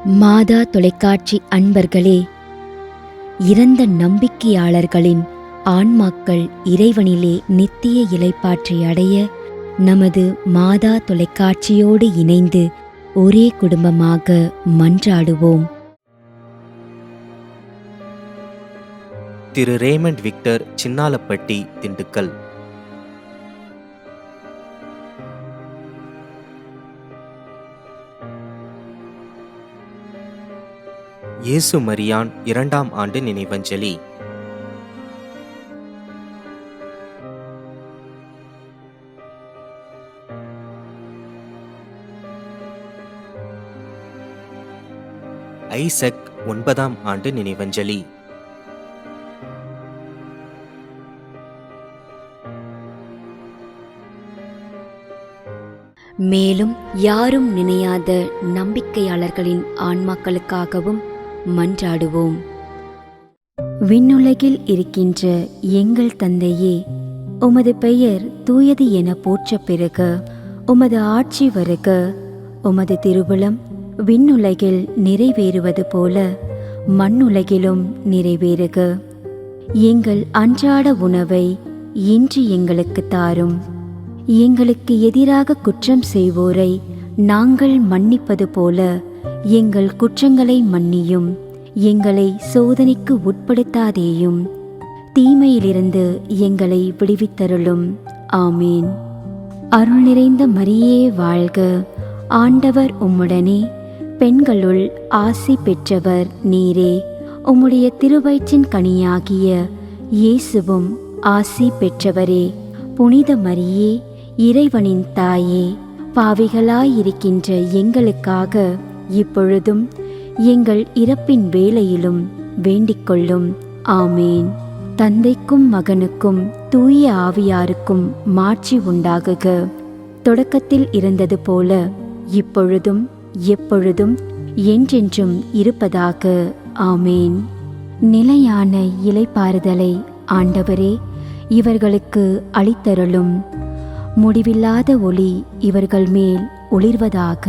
மாதா தொலைக்காட்சி அன்பர்களே, இறந்த நம்பிக்கையாளர்களின் ஆன்மாக்கள் இறைவனிலே நித்திய இளைப்பாற்றி அடைய நமது மாதா தொலைக்காட்சியோடு இணைந்து ஒரே குடும்பமாக மன்றாடுவோம். திரு ரேமண்ட் விக்டர், சின்னாலப்பட்டி, திண்டுக்கல். இயேசு மரியான் 2ஆம் ஆண்டு நினைவஞ்சலி. ஐசக் 9ஆம் ஆண்டு நினைவஞ்சலி. மேலும் யாரும் நினையாத நம்பிக்கையாளர்களின் ஆன்மாக்களுக்காகவும் மன்றாடுவோம். விண்ணுலகில் இருக்கின்ற எங்கள் தந்தையே, உமது பெயர் தூயது என போற்றப் பெறுக. உமது ஆட்சி வருக. உமது திருவுளம் விண்ணுலகில் நிறைவேறுவது போல மண்ணுலகிலும் நிறைவேறுக. எங்கள் அன்றாட உணவை இன்று எங்களுக்கு தாரும். எங்களுக்கு எதிராக குற்றம் செய்வோரை நாங்கள் மன்னிப்பது போல எங்கள் குற்றங்களை மன்னியும். எங்களை சோதனைக்கு உட்படுத்தாதேயும், தீமையிலிருந்து எங்களை விடுவித்தருளும். ஆமீன். அருள் நிறைந்த மரியே வாழ்க. ஆண்டவர் உம்முடனே, பெண்களுள் ஆசி பெற்றவர் நீரே. உம்முடைய திருவயிற்றின் கனியாகிய இயேசுவும் ஆசி பெற்றவரே. புனித மரியே, இறைவனின் தாயே, பாவிகளாயிருக்கின்ற எங்களுக்காக இப்பொழுதும் எங்கள் இறப்பின் வேளையிலும் வேண்டிக் கொள்ளும். ஆமேன். தந்தைக்கும் மகனுக்கும் தூய ஆவியாருக்கும் மாட்சி உண்டாகுக. தொடக்கத்தில் இருந்தது போல இப்பொழுதும் எப்பொழுதும் என்றென்றும் இருப்பதாக. ஆமேன். நிலையான இளைப்பாறுதலை ஆண்டவரே இவர்களுக்கு அளித்தருளும். முடிவில்லாத ஒளி இவர்கள் மேல் ஒளிர்வதாக.